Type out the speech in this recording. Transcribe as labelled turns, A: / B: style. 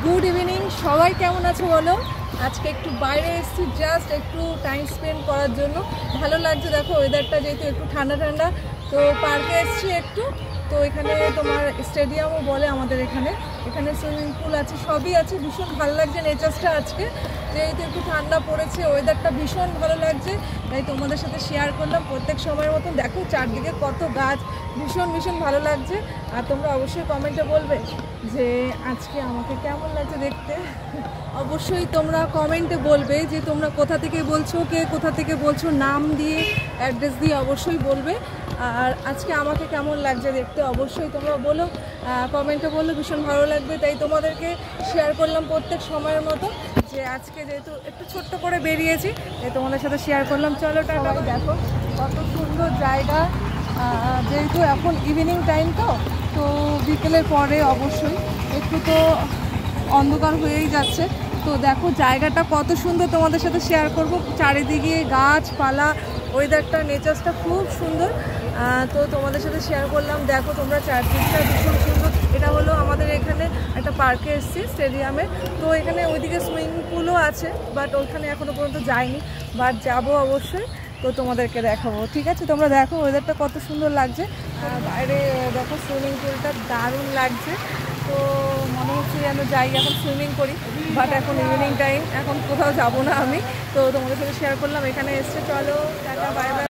A: Good evening, সবাই কেমন আছো বলো। আজকে একটু বাইরে এসেছি, জাস্ট একটু টাইম স্পেন্ড করার জন্য। ভালো লাগছে, দেখো ওয়েদারটা যেহেতু একটু ঠান্ডা ঠান্ডা, তো পার্কে এসেছি একটু। তো এখানে তোমার স্টেডিয়ামও বলে আমাদের এখানে, এখানে সুইমিং পুল আছে, সবই আছে। ভীষণ ভালো লাগছে নেচারটা আজকে, যেহেতু একটু ঠান্ডা পড়েছে, ওয়েদারটা ভীষণ ভালো লাগছে, তাই তোমাদের সাথে শেয়ার করলাম। প্রত্যেক সময়ের মতন দেখো চারদিকে কত গাছ, ভীষণ ভীষণ ভালো লাগছে। আর তোমরা অবশ্যই কমেন্টে বলবে যে আজকে আমাকে কেমন লাগছে দেখতে। অবশ্যই তোমরা কমেন্টে বলবে যে তোমরা কোথা থেকে বলছো, কে কোথা থেকে বলছো, নাম দিয়ে অ্যাড্রেস দিয়ে অবশ্যই বলবে। আর আজকে আমাকে কেমন লাগছে দেখতে অবশ্যই তোমরা বলো, কমেন্টে বললে ভীষণ ভালো লাগবে। তাই তোমাদেরকে শেয়ার করলাম প্রত্যেক সময়ের মতো, যে আজকে যেহেতু একটু ছোট্ট করে বেরিয়েছি তাই তোমাদের সাথে শেয়ার করলাম। চলো টাটা। দেখো কত সুন্দর জায়গা, যেহেতু এখন ইভিনিং টাইম, তো বিকেলের পরে অবশ্যই একটু তো অন্ধকার হয়েই যাচ্ছে। তো দেখো জায়গাটা কত সুন্দর, তোমাদের সাথে শেয়ার করব। চারিদিকে গাছপালা, ওয়েদারটা, নেচারটা খুব সুন্দর। তো তোমাদের সাথে শেয়ার করলাম। দেখো তোমরা চারদিকটা ভীষণ সুন্দর। এটা হলো আমাদের এখানে একটা পার্কে এসেছি, স্টেডিয়ামে। তো এখানে ওইদিকে সুইমিং পুলও আছে, বাট ওইখানে এখনও পর্যন্ত যাইনি, বাট যাবো অবশ্যই। তো তোমাদেরকে দেখাবো, ঠিক আছে। তোমরা দেখো ওয়েদারটা কত সুন্দর লাগছে। বাইরে দেখো সুইমিং পুলটা দারুণ লাগছে। তো মনে হচ্ছে যেন যাই এখন সুইমিং করি, বাট এখন ইভিনিং টাইম, এখন কোথাও যাবো না আমি। তো তোমাদের সাথে শেয়ার করলাম, এখানে এসছে। চলো টাটা, বাই বাই।